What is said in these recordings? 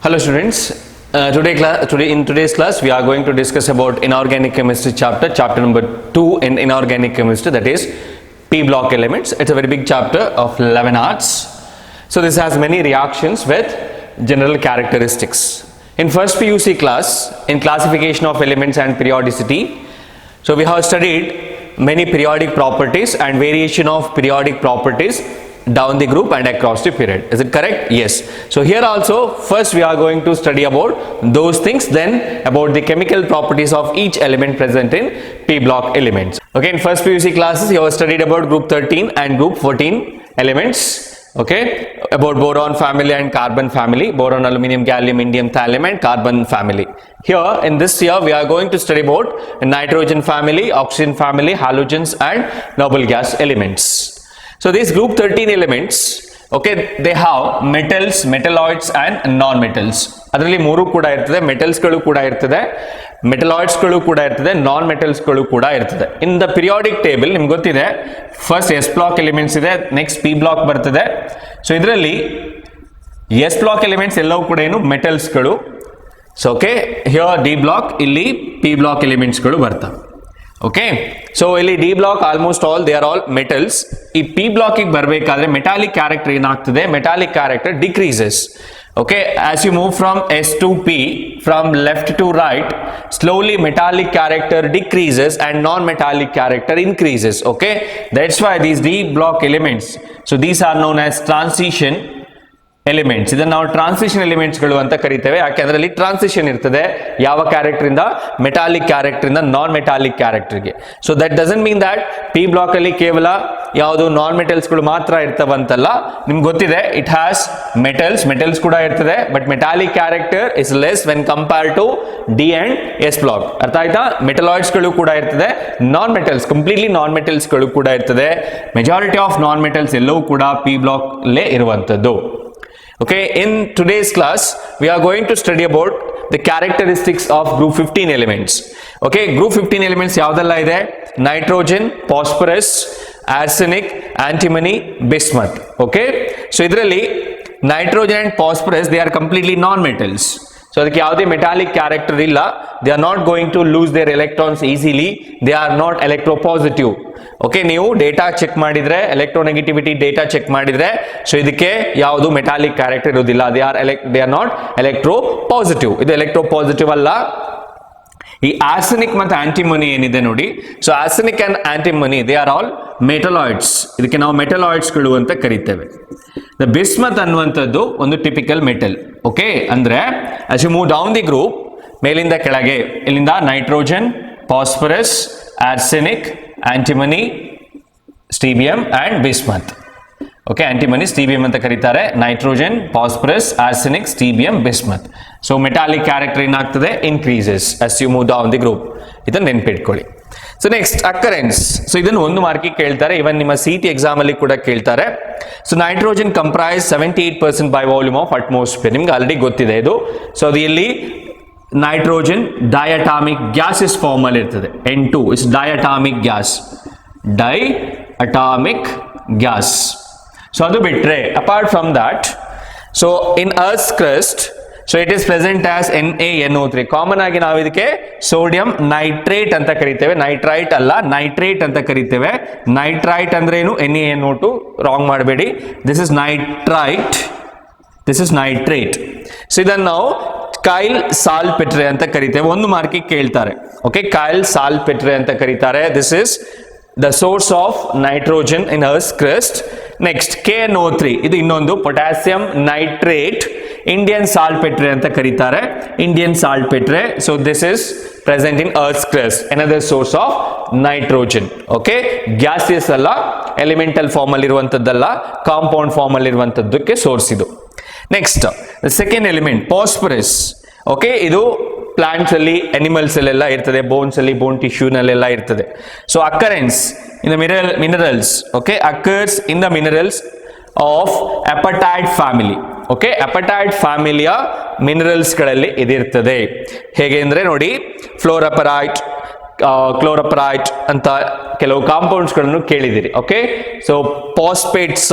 Hello students, in today's class we are going to discuss about inorganic chemistry chapter number 2 in inorganic chemistry, that is P block elements. It's a very big chapter of 11 arts. So this has many reactions with general characteristics. In first PUC class, in classification of elements and periodicity, so we have studied many periodic properties and variation of periodic properties down the group and across the period. Is it correct? Yes. So here also first we are going to study about those things, then about the chemical properties of each element present in P block elements. Okay, in first PUC classes you have studied about group 13 and group 14 elements. Okay, about boron family and carbon family, boron, aluminum, gallium, indium, thallium and carbon family. Here in this year we are going to study about nitrogen family, oxygen family, halogens and noble gas elements. So these group 13 elements, okay, they have metals, metalloids and non-metals. ಅದರಲ್ಲಿ ಮೂರು ಕೂಡ ಇರ್ತದೆ, ಮೆಟಲ್ಸ್ಗಳು ಕೂಡ ಇರ್ತದೆ, ಮೆಟಲಾಯ್ಡ್ಸ್ಗಳು ಕೂಡ ಇರ್ತದೆ, ನಾನ್ ಮೆಟಲ್ಸ್ಗಳು ಕೂಡ ಇರ್ತದೆ. ಇನ್ ದ ಪಿರಿಯಾಡಿಕ್ ಟೇಬಲ್ ನಿಮ್ಗೆ ಗೊತ್ತಿದೆ, ಫಸ್ಟ್ ಎಸ್ ಬ್ಲಾಕ್ ಎಲಿಮೆಂಟ್ಸ್ ಇದೆ, ನೆಕ್ಸ್ಟ್ ಪಿ ಬ್ಲಾಕ್ ಬರ್ತದೆ. ಸೊ ಇದರಲ್ಲಿ ಎಸ್ ಬ್ಲಾಕ್ ಎಲಿಮೆಂಟ್ಸ್ ಎಲ್ಲವೂ ಕೂಡ ಏನು ಮೆಟಲ್ಸ್ಗಳು. So okay, here d block, ಇಲ್ಲಿ ಪಿ ಬ್ಲಾಕ್ ಎಲಿಮೆಂಟ್ಸ್ಗಳು ಬರ್ತವೆ. ಓಕೆ, ಸೊ ಇಲ್ಲಿ d block almost all they are all metals. ಈ ಪಿ ಬ್ಲಾಕ್ ಬರಬೇಕಾದ್ರೆ ಮೆಟಾಲಿಕ್ ಕ್ಯಾರೆಕ್ಟರ್ ಏನಾಗ್ತದೆ, metallic character decreases. Okay, as you move from S to P, from left to right, slowly metallic character decreases and non-metallic character increases. Okay, that's why these D block elements, so these are known as transition elements. ಇದನ್ನು ನಾವು transition ಎಲಿಮೆಂಟ್ಸ್ಗಳು ಅಂತ ಕರಿತೇವೆ. ಯಾಕೆಂದ್ರೆ ಅಲ್ಲಿ transition ಇರ್ತದೆ ಯಾವ character ಇಂದ metallic character ಇಂದ ನಾನ್ ಮೆಟಾಲಿಕ್ ಕ್ಯಾರೆಕ್ಟರ್ಗೆ. So that doesn't mean that p block ಅಲ್ಲಿ ಕೇವಲ ಯಾವುದು ನಾನ್ ಮೆಟಲ್ಸ್ಗಳು ಮಾತ್ರ ಇರ್ತವಂತಲ್ಲ. ನಿಮ್ಗೆ ಗೊತ್ತಿದೆ, ಇಟ್ ಹ್ಯಾಸ್ ಮೆಟಲ್ಸ್ ಕೂಡ ಇರ್ತದೆ, but metallic character is less when compare to D and S block. ಅರ್ಥ ಆಯ್ತಾ? ಮೆಟಲಾಯ್ಡ್ಸ್ಗಳು ಕೂಡ ಇರ್ತದೆ, ನಾನ್ ಮೆಟಲ್ಸ್ ಕಂಪ್ಲೀಟ್ಲಿ ನಾನ್ ಮೆಟಲ್ಸ್ಗಳು ಕೂಡ ಇರ್ತದೆ. ಮೆಜಾರಿಟಿ ಆಫ್ ನಾನ್ ಮೆಟಲ್ಸ್ ಎಲ್ಲವೂ ಕೂಡ ಪಿ ಬ್ಲಾಕ್ ಲೇ ಇರುವಂತದ್ದು. Okay, in today's class we are going to study about the characteristics of group 15 elements. Okay, group 15 elements yaudella ide, nitrogen, phosphorus, arsenic, antimony, bismuth. Okay, so idralli nitrogen and phosphorus, they are completely non metals. So ಅದಕ್ಕೆ ಯಾವುದೇ metallic character ಇಲ್ಲ. They are not going to lose their electrons easily. They are not electropositive. Okay, ನೀವು data check ಮಾಡಿದ್ರೆ, electronegativity data check ಮಾಡಿದ್ರೆ, so ಇದಕ್ಕೆ ಯಾವುದು metallic character ಇರುವುದಿಲ್ಲ. They are not electropositive. ಇದು ಎಲೆಕ್ಟ್ರೋಪಾಸಿಟಿವ್ ಅಲ್ಲ. ಈ ಆರ್ಸೆನಿಕ್ ಮತ್ತು ಆಂಟಿಮನಿ ಏನಿದೆ ನೋಡಿ, so arsenic and antimony they are all metalloids. ಇದಕ್ಕೆ ನಾವು ಮೆಟಲಾಯ್ಡ್ಸ್ಗಳು ಅಂತ ಕರಿತೇವೆ. ದ ಬಿಸ್ಮತ್ ಅನ್ನುವಂಥದ್ದು ಒಂದು ಟಿಪಿಕಲ್ ಮೆಟಲ್. ಓಕೆ, ಅಂದ್ರೆ as you move down the group, ಮೇಲಿಂದ ಕೆಳಗೆ, ಇಲ್ಲಿಂದ nitrogen, phosphorus, arsenic, antimony, stibium and bismuth. Okay, antimony stibium ಅಂತ ಕರೀತಾರೆ, nitrogen, phosphorus, arsenic, stibium, bismuth. So metallic character ಏನಾಗ್ತದೆ, increases as you move down the group. ಇದನ್ನ ನೆನ್ಪಿಟ್ಕೊಳ್ಳಿ. So next occurrence. So ಇದನ್ನು ಒಂದು ಮಾರ್ಕಿಗೆ ಕೇಳ್ತಾರೆ, ಇವನ್ ನಿಮ್ಮ CT ಎಕ್ಸಾಮ್ ಅಲ್ಲಿ ಕೂಡ ಕೇಳ್ತಾರೆ. So nitrogen comprise 78% by volume of atmosphere. ನಿಮ್ಗೆ ಆಲ್ರೆಡಿ ಗೊತ್ತಿದೆ ಇದು. ಸೊ ಅದು ಇಲ್ಲಿ ನೈಟ್ರೋಜನ್ ಡೈಅಟಾಮಿಕ್ ಗ್ಯಾಸಸ್ ಫಾರ್ಮ್ ಅಲ್ಲಿ ಇರ್ತದೆ. N2 is diatomic gas, diatomic gas. So ಅದು ಬಿಟ್ರೆ apart from that, so in earth crust, so it is present as NaNO3. Common ಆಗಿ ನಾವು ಇದಕ್ಕೆ ಸೋಡಿಯಂ ನೈಟ್ರೇಟ್ ಅಂತ ಕರಿತೇವೆ. ನೈಟ್ರೈಟ್ ಅಲ್ಲ, ನೈಟ್ರೇಟ್ ಅಂತ ಕರಿತೇವೆ. ನೈಟ್ರೈಟ್ ಅಂದ್ರೆ ಏನು, NaNO2, ರಾಂಗ್ ಮಾಡಬೇಡಿ. This is nitrite, this is nitrate. So ಇದನ್ನು ನಾವು ಕೈಲ್ ಸಾಲ್ಪೆಟ್ರೆ ಅಂತ ಕರಿತೇವೆ. ಒಂದು ಮಾರ್ಕಿಗೆ ಕೇಳ್ತಾರೆ. ಓಕೆ, ಕೈಲ್ ಸಾಲ್ಪೆಟ್ರೆ ಅಂತ ಕರೀತಾರೆ. This is the source of nitrogen in earth crust. Next KNO3, ಇದು ಇನ್ನೊಂದು ಪೊಟ್ಯಾಸಿಯಂ ನೈಟ್ರೇಟ್, ಇಂಡಿಯನ್ ಸಾಲ್ಪೆಟ್ರೆ ಅಂತ ಕರೀತಾರೆ, Indian saltpetre. So this is present in earth crust, another source of nitrogen. Okay, gaseous ಅಲ್ಲ, elemental form ಅಲ್ಲಿ ಇರುವಂತದ್ದಲ್ಲ, compound form ಅಲ್ಲಿ ಇರುವಂತದ್ದಕ್ಕೆ source ಇದು. Next second element phosphorus. Okay, ಇದು ಪ್ಲಾಂಟ್ಸ್ ಅಲ್ಲಿ, ಅನಿಮಲ್ಸ್ ಅಲ್ಲೆಲ್ಲ ಇರ್ತದೆ, ಬೋನ್ಸ್ ಅಲ್ಲಿ, ಬೋನ್ ಟಿಶ್ಯೂ ನಲ್ಲೆಲ್ಲ ಇರ್ತದೆ. So occurrence in the minerals. Okay, occurs in the minerals of apatite family. Okay, apatite ಫ್ಯಾಮಿಲಿಯ ಮಿನರಲ್ಸ್ ಗಳಲ್ಲಿ ಇದಿರ್ತದೆ. ಹೇಗೆ ಅಂದ್ರೆ ನೋಡಿ, ಫ್ಲೋರಪರೈಟ್, ಕ್ಲೋರಪರೈಟ್ ಅಂತ ಕೆಲವು ಕಾಂಪೌಂಡ್ಸ್ ಗಳನ್ನು ಕೇಳಿದಿರಿ. ಓಕೆ, ಸೊ ಫಾಸ್ಫೇಟ್ಸ್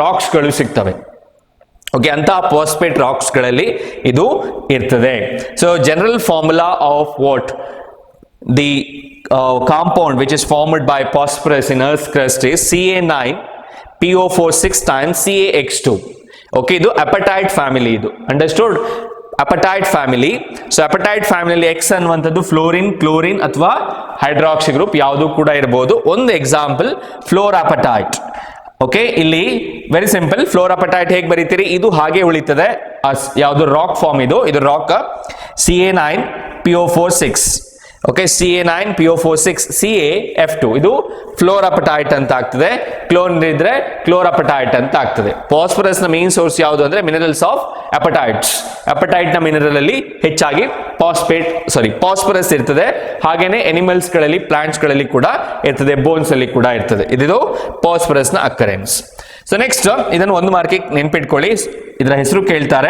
ರಾಕ್ಸ್ ಗಳು ಸಿಗ್ತವೆ. ಓಕೆ, ಅಂತಹ ಫಾಸ್ಫೇಟ್ ರಾಕ್ಸ್ ಗಳಲ್ಲಿ ಇದು ಇರ್ತದೆ. So general formula of what the compound which is formed by phosphorus in earth's crust is Ca9PO4 6 times CaX2. okay, ಇದು apatite family, ಇದು understood? apatite family. so apatite family X ಅನ್ನುವಂಥದ್ದು fluorine, chlorine ಅಥವಾ hydroxy group ಯಾವುದು ಕೂಡ ಇರಬಹುದು. ಒಂದು example ಫ್ಲೋರಾಪಟೈಟ್. Okay, ಇಲ್ಲಿ very simple. ಫ್ಲೋರಾಪಟೈಟ್ ಹೇಗೆ ಬರೀತೀರಿ, ಇದು ಹಾಗೆ ಉಳಿತದೆ. ಯಾವುದು ರಾಕ್ ಫಾರ್ಮ್, ಇದು rock Ca9PO4 6. Okay, Ca9PO4 6 CaF2 ಇದು ಫ್ಲೋರಾಪಟೈಟ್ ಅಂತ ಆಗ್ತದೆ. ಕ್ಲೋರಿನ್ ಇದ್ರೆ ಕ್ಲೋರಾಪಟೈಟ್ ಅಂತ ಆಗ್ತದೆ. ಫಾಸ್ಫರಸ್ ನ ಮೇನ್ ಸೋರ್ಸ್ ಯಾವುದು ಅಂದ್ರೆ ಮಿನರಲ್ಸ್ ಆಫ್ ಅಪಟೈಟ್ಸ್. ಅಪಟೈಟ್ ನ ಮಿನರಲ್ ಅಲ್ಲಿ ಹೆಚ್ಚಾಗಿ ಫಾಸ್ಫರಸ್ ಇರ್ತದೆ. ಹಾಗೇನೆ ಎನಿಮಲ್ಸ್ ಗಳಲ್ಲಿ, ಪ್ಲಾಂಟ್ಸ್ ಗಳಲ್ಲಿ ಕೂಡ ಇರ್ತದೆ, ಬೋನ್ಸ್ ಅಲ್ಲಿ ಕೂಡ ಇರ್ತದೆ. ಇದು ಫಾಸ್ಫರಸ್ ನ ಅಕರೆನ್ಸ್. ಸೊ ನೆಕ್ಸ್ಟ್ ಇದನ್ನು ಒಂದು ಮಾರ್ಕಿಗೆ ನೆನ್ಪಿಟ್ಕೊಳ್ಳಿ. ಇದರ ಹೆಸರು ಕೇಳ್ತಾರೆ,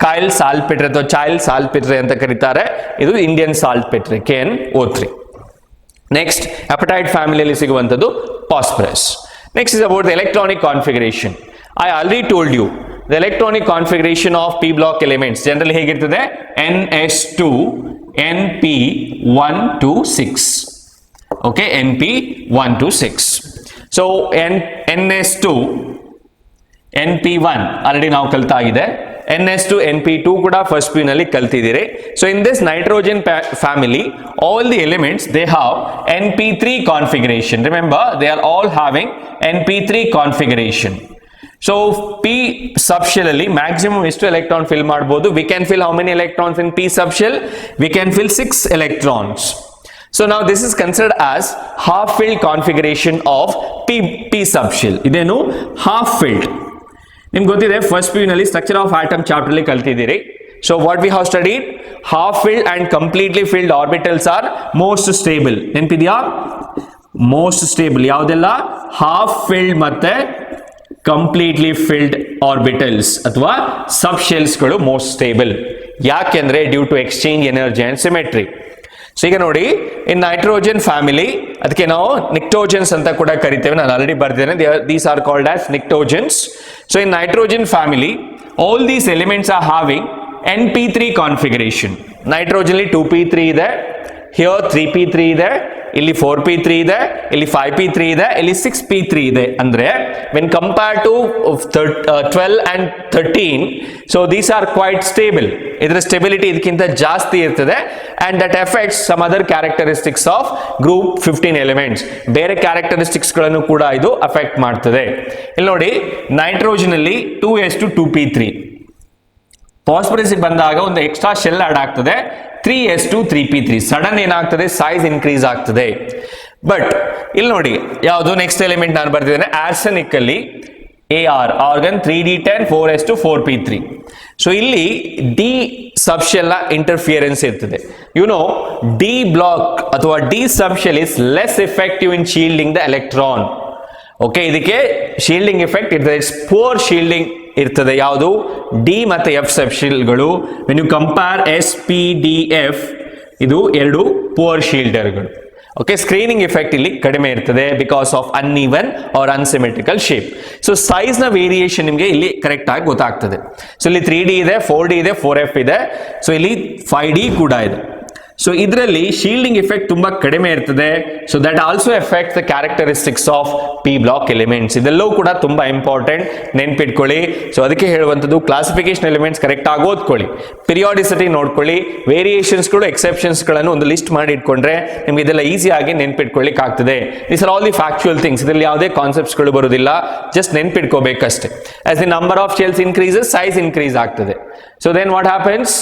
ಕೈಲ್ ಸಾಲ್ಪೆಟ್ರೆ ಅಥವಾ ಚೈಲ್ಡ್ ಸಾಲ್ಪೆಟ್ರೆ ಅಂತ ಕರೀತಾರೆ. ಇದು ಇಂಡಿಯನ್ ಸಾಲ್ಪೆಟ್ರೆ KnO3. ನೆಕ್ಸ್ಟ್ ಅಪಟೈಟ್ ಫ್ಯಾಮಿಲಿಯಲ್ಲಿ ಸಿಗುವಂಥದ್ದು phosphorus. Next is about the electronic configuration. I already told you the electronic configuration of P block elements generally ಹೇಗಿರ್ತದೆ, NS2 NP1 to 6. Okay, NP1 to 6. So NS2 NP1 already ನಾವು ಕಲ್ತಾಗಿದೆ. NS2 NP2 ಕೂಡ first P ನಲ್ಲಿ ಕಲ್ತಿದ್ದೀರಿ. So in this nitrogen family all the elements they have NP3 configuration. remember they are all having NP3 configuration. so P subshell ಅಲ್ಲಿ maximum ಎಷ್ಟು electron fill ಮಾಡಬಹುದು? we can fill how many electrons in P subshell? we can fill 6 electrons. so now this is considered as half filled configuration of P subshell. ಇದೇನು half filled. ನಿಮ್ಗೆ ಗೊತ್ತಿದೆ, first P ನಲ್ಲಿ structure of atom chapter ಅಲ್ಲಿ ಕಲ್ತಿದ್ದೀರಿ. So what we have studied, half filled and completely filled orbitals are most stable. ನೆನಪಿದ್ಯಾ? Most stable ಯಾವುದೆಲ್ಲ? Half filled ಮತ್ತೆ completely filled orbitals ಅಥವಾ ಸಬ್ ಶೆಲ್ಸ್ಗಳು ಮೋಸ್ಟ್ ಸ್ಟೇಬಲ್. ಯಾಕೆಂದ್ರೆ due to exchange energy and symmetry. So ಈಗ ನೋಡಿ, ಇನ್ ನೈಟ್ರೋಜನ್ ಫ್ಯಾಮಿಲಿ ಅದಕ್ಕೆ ನಾವು ನಿಕ್ಟೋಜನ್ಸ್ ಅಂತ ಕೂಡ ಕರಿತೇವೆ. ನಾನು ಆಲ್ರೆಡಿ ಬರ್ದೇನೆ, these are called as pnictogens. So in nitrogen family all these elements are having NP3 configuration. Nitrogen 2p3 ಇದೆ, ಹಿಯರ್ 3p3 ಇದೆ, ಇಲ್ಲಿ 4p3 ಇದೆ, ಇಲ್ಲಿ 5p3 ಇದೆ, ಇಲ್ಲಿ 6p3 ಇದೆ. ಅಂದ್ರೆ when compared to 12 and 13, so these are quite stable. ಇದರ ಸ್ಟೆಬಿಲಿಟಿ ಇದಕ್ಕಿಂತ ಜಾಸ್ತಿ ಇರ್ತದೆ. and that affects some other characteristics of group 15 elements. ಬೇರೆ ಕ್ಯಾರೆಕ್ಟರಿಸ್ಟಿಕ್ಸ್ ಗಳನ್ನು ಕೂಡ ಇದು ಅಫೆಕ್ಟ್ ಮಾಡ್ತದೆ. ಇಲ್ಲಿ ನೋಡಿ, ನೈಟ್ರೋಜನ್ ಅಲ್ಲಿ 2s to 2p3. ಫಾಸ್ಫರಸ್ ಬಂದಾಗ ಒಂದು ಎಕ್ಸ್ಟ್ರಾ ಶೆಲ್ ಆಡ್ ಆಗ್ತದೆ, 3s to 3p3. ಸಡನ್ ಏನಾಗ್ತದೆ, ಸೈಜ್ ಇನ್ಕ್ರೀಸ್ ಆಗ್ತದೆ. ಬಟ್ ಇಲ್ಲಿ ನೋಡಿ, ಯಾವುದು ನೆಕ್ಸ್ಟ್ ಎಲಿಮೆಂಟ್ ನಾನು ಬರ್ತಿದ್ದೇನೆ, ಆರ್ಸೆನಿಕ್ ಅಲ್ಲಿ AR argon 3d10 4s to 4p3. So ಇಲ್ಲಿ ಡಿ ಸಬ್ಶೆಲ್ ನ ಇಂಟರ್ಫಿಯರೆನ್ಸ್ ಇರ್ತದೆ. ಡಿ ಬ್ಲಾಕ್ ಅಥವಾ d subshell is less effective in shielding the electron. Okay, ಇದಕ್ಕೆ ಶೀಲ್ಡಿಂಗ್ ಎಫೆಕ್ಟ್ ಇರ್ತದೆ, ಪೂರ್ ಶೀಲ್ಡಿಂಗ್ ಇರ್ತದೆ. ಯಾವುದು? ಡಿ ಮತ್ತೆ ಎಫ್ ಸಬ್ಶೆಲ್ಗಳು. ವೆನ್ ಯು ಕಂಪೇರ್ SPDF, ಇದು ಎರಡು ಪೂರ್ ಶೀಲ್ಡರ್ಗಳು. ಓಕೆ, ಸ್ಕ್ರೀನಿಂಗ್ ಎಫೆಕ್ಟ್ ಇಲ್ಲಿ ಕಡಿಮೆ ಇರ್ತದೆ because of uneven or unsymmetrical shape. So size ನ ವೇರಿಯೇಷನ್ ನಿಮಗೆ ಇಲ್ಲಿ ಕರೆಕ್ಟ್ ಆಗಿ ಗೊತ್ತಾಗ್ತದೆ. ಸೊ ಇಲ್ಲಿ 3D ಇದೆ, 4D ಇದೆ, 4F ಇದೆ, ಸೊ ಇಲ್ಲಿ 5D ಕೂಡ ಇದೆ. ಸೊ ಇದರಲ್ಲಿ ಶೀಲ್ಡಿಂಗ್ ಎಫೆಕ್ಟ್ ತುಂಬಾ ಕಡಿಮೆ ಇರ್ತದೆ. So that also effect the characteristics of P block elements. ಇದೆಲ್ಲವೂ ಕೂಡ ತುಂಬಾ ಇಂಪಾರ್ಟೆಂಟ್, ನೆನ್ಪಿಟ್ಕೊಳ್ಳಿ. ಸೊ ಅದಕ್ಕೆ ಹೇಳುವಂಥದ್ದು ಕ್ಲಾಸಿಫಿಕೇಶನ್ ಎಲಿಮೆಂಟ್ಸ್ ಕರೆಕ್ಟ್ ಆಗಿ ಓದ್ಕೊಳ್ಳಿ, ಪಿರಿಯಾಡಿಸಿಟಿ ನೋಡ್ಕೊಳ್ಳಿ, ವೇರಿಯೇಷನ್ಸ್ಗಳು, ಎಕ್ಸೆಪ್ಷನ್ಸ್ಗಳನ್ನು ಒಂದು ಲಿಸ್ಟ್ ಮಾಡಿ ಇಟ್ಕೊಂಡ್ರೆ ನಿಮ್ಗೆ ಇದೆಲ್ಲ ಈಸಿಯಾಗಿ ನೆನ್ಪಿಟ್ಕೊಳ್ಳಿಕ್ಕೆ ಆಗ್ತದೆ. This are all the factual things. ಇದರಲ್ಲಿ ಯಾವುದೇ ಕಾನ್ಸೆಪ್ಟ್ಸ್ಗಳು ಬರೋದಿಲ್ಲ, ಜಸ್ಟ್ ನೆನ್ಪಿಟ್ಕೋಬೇಕಷ್ಟೇ. As the number of shells increases, size increase ಆಗ್ತದೆ. So then what happens,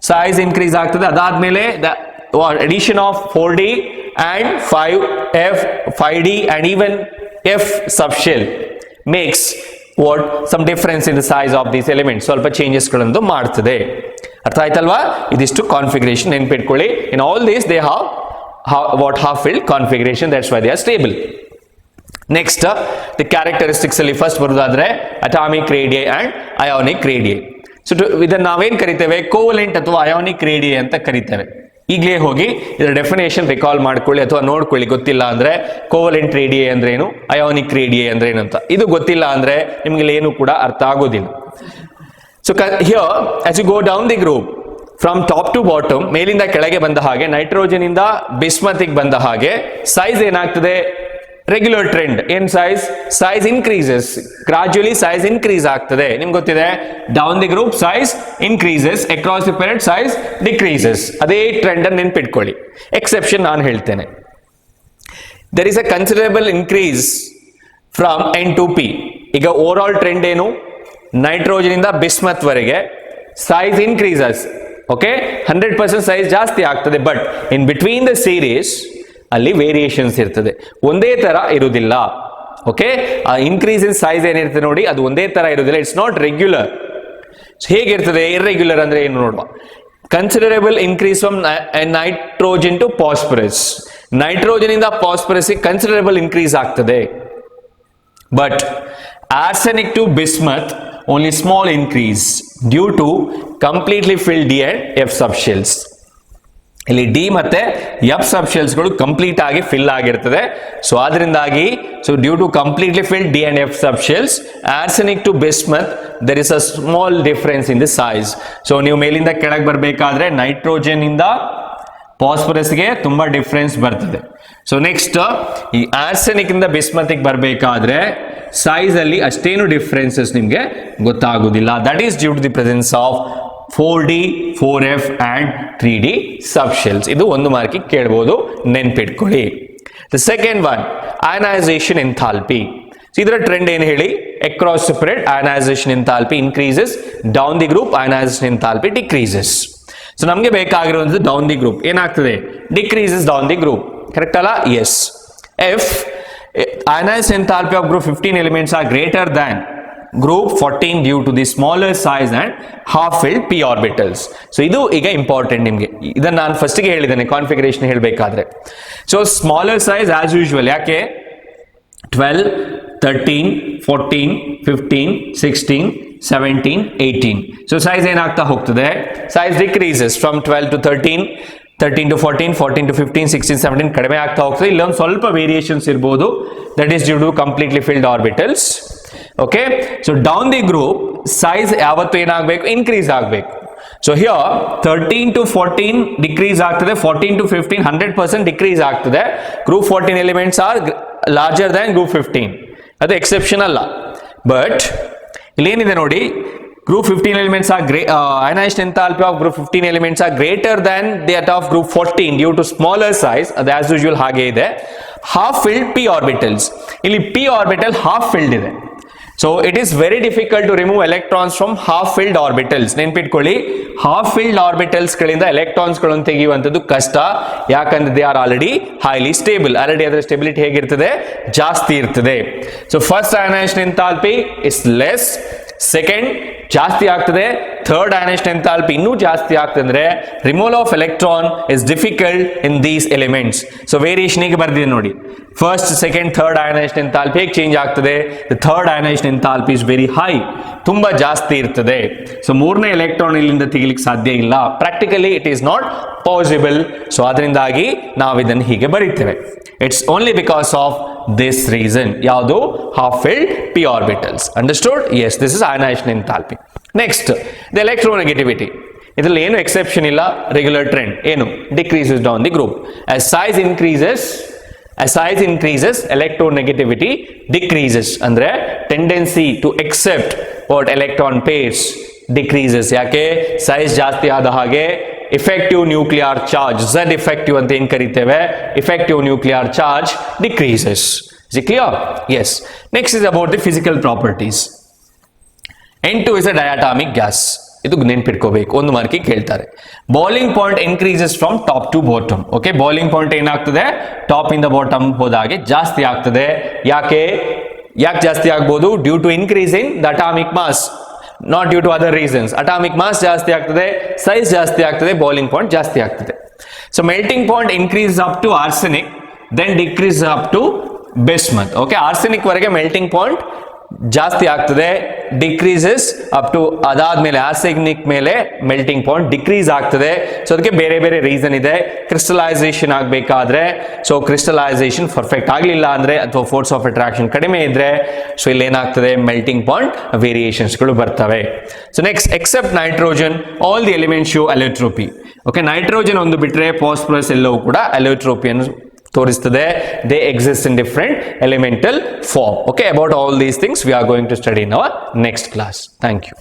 size increase ಆಗ್ತದೆ. ಅದಾದ್ಮೇಲೆ addition of 4D and 5F, 5D and even F subshell makes what some difference in the size of these elements. ಸ್ವಲ್ಪ changes ಗಳನ್ನು ಮಾಡ್ತದೆ. ಅರ್ಥ ಆಯ್ತಲ್ವಾ? ಇದಿಷ್ಟು configuration ನೆನ್ಪಿಟ್ಕೊಳ್ಳಿ. in all these they have what half filled configuration, that's why they are stable. next the characteristics ಅಲ್ಲಿ first ಬರೋದಾದ್ರೆ atomic radii and ionic radii. So ಇದನ್ನ ನಾವೇನ್ ಕರಿತೇವೆ, ಕೋವಲೆಂಟ್ ಅಥವಾ ಅಯಾನಿಕ್ ರೇಡಿಯೈ ಅಂತ ಕರಿತೇವೆ. ಈಗಲೇ ಹೋಗಿ ಇದರ ಡೆಫಿನೇಷನ್ ರಿಕಾಲ್ ಮಾಡ್ಕೊಳ್ಳಿ ಅಥವಾ ನೋಡ್ಕೊಳ್ಳಿ. ಗೊತ್ತಿಲ್ಲ ಅಂದ್ರೆ ಕೋವಲೆಂಟ್ ರೇಡಿಯೈ ಅಂದ್ರೆ ಏನು, ಅಯಾನಿಕ್ ರೇಡಿಯೈ ಅಂದ್ರೆ ಏನು ಅಂತ ಇದು ಗೊತ್ತಿಲ್ಲ ಅಂದ್ರೆ ನಿಮ್ಗೆ ಏನು ಕೂಡ ಅರ್ಥ ಆಗೋದಿಲ್ಲ. So here as you go down the group from top to bottom, ಮೇಲಿಂದ ಕೆಳಗೆ ಬಂದ ಹಾಗೆ ನೈಟ್ರೋಜನ್ ಇಂದ ಬಿಸ್ಮತಿಗೆ ಬಂದ ಹಾಗೆ ಸೈಜ್ ಏನಾಗ್ತದೆ, ರೆಗ್ಯುಲರ್ ಟ್ರೆಂಡ್ ಏನ್ ಸೈಜ್ ಇನ್ಕ್ರೀಸಸ್, ಗ್ರಾಜುಯಲಿ ಸೈಜ್ ಇನ್ಕ್ರೀಸ್ ಆಗ್ತದೆ. ನಿಮ್ಗೆ ಗೊತ್ತಿದೆ down the group size increases, across the period size decreases. ಅದೇ ಟ್ರೆಂಡ್ ಅನ್ನು ನೆನ್ಪಿಟ್ಕೊಳ್ಳಿ. ಎಕ್ಸೆಪ್ಷನ್ ನಾನು ಹೇಳ್ತೇನೆ. there is a considerable increase from N to P. ಈಗ ಓವರ್ ಆಲ್ ಟ್ರೆಂಡ್ ಏನು, ನೈಟ್ರೋಜನ್ ಇಂದ ಬಿಸ್ಮತ್ ವರೆಗೆ ಸೈಜ್ ಇನ್ಕ್ರೀಸಸ್. ಓಕೆ, 100% ಸೈಜ್ ಜಾಸ್ತಿ ಆಗ್ತದೆ. But in between the series ಅಲ್ಲಿ ವೇರಿಯೇಷನ್ಸ್ ಇರ್ತದೆ, ಒಂದೇ ತರ ಇರುವುದಿಲ್ಲ. ಓಕೆ, ಆ ಇನ್ಕ್ರೀಸ್ ಇನ್ ಸೈಜ್ ಏನಿರ್ತದೆ ನೋಡಿ, ಅದು ಒಂದೇ ತರ ಇರುವುದಿಲ್ಲ. It's not regular. ಹೇಗಿರ್ತದೆ ಇರ್ರೆಗ್ಯುಲರ್ ಅಂದ್ರೆ ಏನು ನೋಡುವ. Considerable increase from nitrogen to phosphorus. Nitrogen ಇಂದ ಫಾಸ್ಫರಸ್ ಕನ್ಸಿಡರಬಲ್ ಇನ್ಕ್ರೀಸ್ ಆಗ್ತದೆ. But arsenic to bismuth only small increase due to completely filled D and F subshells. ಇಲ್ಲಿ ಡಿ ಮತ್ತೆ ಎಫ್ ಸಬ್ಶೆಲ್ಸ್ಗಳು complete ಆಗಿ ಫಿಲ್ ಆಗಿರ್ತದೆ. ಸೊ ಅದರಿಂದಾಗಿ due to completely filled d and f subshells, arsenic to bismuth there is a small difference in the size. So ನೀವು ಮೇಲಿಂದ ಕೆಳಗೆ ಬರಬೇಕಾದ್ರೆ ನೈಟ್ರೋಜನ್ ಇಂದ ಫಾಸ್ಫರಸ್ಗೆ ತುಂಬಾ ಡಿಫರೆನ್ಸ್ ಬರ್ತದೆ. ಸೊ ನೆಕ್ಸ್ಟ್ ಈ ಆರ್ಸೆನಿಕ್ ಇಂದ ಬಿಸ್ಮತಿಗೆ ಬರಬೇಕಾದ್ರೆ ಸೈಜ್ ಅಲ್ಲಿ ಅಷ್ಟೇನು ಡಿಫರೆನ್ಸಸ್ ನಿಮಗೆ ಗೊತ್ತಾಗುವುದಿಲ್ಲ. That is due to the presence of 4D, 4F and 3D subshells. ಇದು ಒಂದು ಮಾರ್ಕಿಗೆ ಕೇಳಬಹುದು, ನೆನ್ಪಿಟ್ಕೊಳ್ಳಿ. The second one, ionization enthalpy. ಇದರ ಟ್ರೆಂಡ್ ಏನು ಹೇಳಿ, across the period ionization enthalpy increases, down the group ionization enthalpy decreases. So ನಮಗೆ ಬೇಕಾಗಿರುವಂಥದ್ದು ಡೌನ್ ದಿ ಗ್ರೂಪ್ ಏನಾಗ್ತದೆ, decreases down the group. Correct ಅಲ್ಲ? Yes. F, ionization enthalpy of group 15 elements are greater than group 14 due to the smaller size and half filled p orbitals. So ಇದು ಈಗ important ನಿಮಗೆ. ಇದನ್ನ ನಾನು first ಗೆ ಹೇಳಿದ್ದೇನೆ configuration ಹೇಳಬೇಕಾದ್ರೆ. So smaller size as usual, ಯಾಕೆ 12, 13, 14, 15, 16, 17, 18. ಸೊ ಸೈಜ್ ಏನಾಗ್ತಾ ಹೋಗ್ತದೆ, size decreases from 12 to 13, 13 to 14, 14 to 15, 16, 17 ಕಡಿಮೆ ಆಗ್ತಾ ಹೋಗ್ತದೆ. ಇಲ್ಲೊಂದು ಸ್ವಲ್ಪ ವೇರಿಯೇಷನ್ಸ್ ಇರಬಹುದು, that is due to completely filled orbitals. Okay, so down the group size ಯಾವತ್ತು ಏನಾಗಬೇಕು, ಇನ್ಕ್ರೀಸ್ ಆಗಬೇಕು. ಸೊ ಹಿಯರ್ 13 to 14 ಡಿಕ್ರೀಸ್ ಆಗ್ತದೆ, 14 to 15 100% ಡಿಕ್ರೀಸ್ ಆಗ್ತದೆ. Group 14 elements are larger than group 15, ಅದು ಎಕ್ಸೆಪ್ಷನ್ ಅಲ್ಲ. ಬಟ್ ಇಲ್ಲೇನಿದೆ ನೋಡಿ, group 15 elements are ionization enthalpy of group 15 elements are greater than that of group 14 due to smaller size. ಅದು as usual ಹಾಗೆ ಇದೆ. half filled p orbitals, ಇಲ್ಲಿ p orbital half filled ಇದೆ. So it is very difficult to remove electrons from half filled orbitals. ನೆನ್ಪಿಟ್ಕೊಳ್ಳಿ, half filled orbitals ಗಳಿಂದ electrons ಗಳನ್ನು ತೆಗೆಯುವಂತದ್ದು ಕಷ್ಟ. ಯಾಕಂದ್ರೆ they are already highly stable. Already ಅದರ ಸ್ಟೆಬಿಲಿಟಿ ಹೇಗಿರ್ತದೆ, ಜಾಸ್ತಿ ಇರ್ತದೆ. So first ionization enthalpy is less, second ಜಾಸ್ತಿ ಆಗ್ತದೆ, ಥರ್ಡ್ ionization enthalpy ಇನ್ನೂ ಜಾಸ್ತಿ ಆಗ್ತದೆ. ಅಂದ್ರೆ removal of electron is difficult in these elements. So variation ಈಗ ಬರ್ದಿದೆ ನೋಡಿ, first, second, third ionization enthalpy ಹೇಗೆ ಚೇಂಜ್ ಆಗ್ತದೆ. Third ionization enthalpy is very high, ತುಂಬಾ ಜಾಸ್ತಿ ಇರ್ತದೆ. ಸೊ ಮೂರನೇ ಎಲೆಕ್ಟ್ರಾನ್ ಇಲ್ಲಿಂದ ತೆಗಿಲಿಕ್ಕೆ ಸಾಧ್ಯ ಇಲ್ಲ. Practically it is not possible. So ಅದರಿಂದಾಗಿ ನಾವು ಇದನ್ನು ಹೀಗೆ ಬರೀತೇವೆ. It's only because of this reason. ಯಾವುದು, half filled p orbitals. Understood? Yes, this is ionization enthalpy. Next, the electronegativity. ಇದರಲ್ಲಿ ಏನು ಎಕ್ಸೆಪ್ಷನ್ ಇಲ್ಲ, ರೆಗ್ಯುಲರ್ ಟ್ರೆಂಡ್. ಏನು, decreases down the group. as size increases electronegativity decreases. ಅಂದ್ರೆ tendency to accept what electron pairs decreases. ಯಾಕೆ, ಸೈಜ್ ಜಾಸ್ತಿ ಆದ ಹಾಗೆ effective nuclear charge, Z effective ಅಂತ ಏನು ಕರೀತೇವೆ, effective nuclear charge decreases. Is it clear? Yes. Next is about the physical properties. N2 is a diatomic gas. ಇದು ನೆನ್ಪಿಟ್ಕೋಬೇಕು, ಒಂದು ಮಾರ್ಕಿಗೆ ಕೇಳ್ತಾರೆ. Boiling point increases from top to bottom. Okay, boiling point ಏನಾಗ್ತದೆ, top ಇಂದ bottom ಹೋದಾಗೆ ಜಾಸ್ತಿ ಆಗ್ತದೆ. ಯಾಕೆ ಜಾಸ್ತಿ ಆಗ್ಬೋದು, due to increase in the atomic mass, not due to other reasons. Atomic mass ಜಾಸ್ತಿ ಆಗ್ತದೆ, ಸೈಜ್ ಜಾಸ್ತಿ ಆಗ್ತದೆ, ಬಾಯ್ಲಿಂಗ್ ಪಾಯಿಂಟ್ ಜಾಸ್ತಿ ಆಗ್ತದೆ. So melting point increase up to arsenic, then decrease up to bismuth. Okay, arsenic ವರೆಗೆ melting point ಜಾಸ್ತಿ ಆಗ್ತದೆ, decreases up to ಅದಾದ್ಮೇಲೆ ಆರ್ಸೆನಿಕ್ ಮೇಲೆ ಮೆಲ್ಟಿಂಗ್ ಪಾಯಿಂಟ್ ಡಿಕ್ರೀಸ್ ಆಗ್ತದೆ. ಸೊ ಅದಕ್ಕೆ ಬೇರೆ ಬೇರೆ ರೀಸನ್ ಇದೆ. ಕ್ರಿಸ್ಟಲೈಸೇಷನ್ ಆಗಬೇಕಾದ್ರೆ, ಸೊ ಕ್ರಿಸ್ಟಲೈಸೇಷನ್ ಪರ್ಫೆಕ್ಟ್ ಆಗಲಿಲ್ಲ ಅಂದ್ರೆ ಅಥವಾ ಫೋರ್ಸ್ ಆಫ್ ಅಟ್ರಾಕ್ಷನ್ ಕಡಿಮೆ ಇದ್ರೆ, ಸೊ ಇಲ್ಲಿ ಏನಾಗ್ತದೆ ಮೆಲ್ಟಿಂಗ್ ಪಾಯಿಂಟ್ ವೇರಿಯೇಷನ್ಸ್ಗಳು ಬರ್ತವೆ. So next, except nitrogen all the elements show allotropy. Okay, nitrogen ಒಂದು ಬಿಟ್ರೆ ಫಾಸ್ಫರಸ್ ಎಲ್ಲವೂ ಕೂಡ ಅಲಿಯೋಟ್ರೋಪಿಯನ್ನು ತೋರಿಸ್ತದೆ. They exist in different elemental form. Okay, about all these things we are going to study in our next class. Thank you.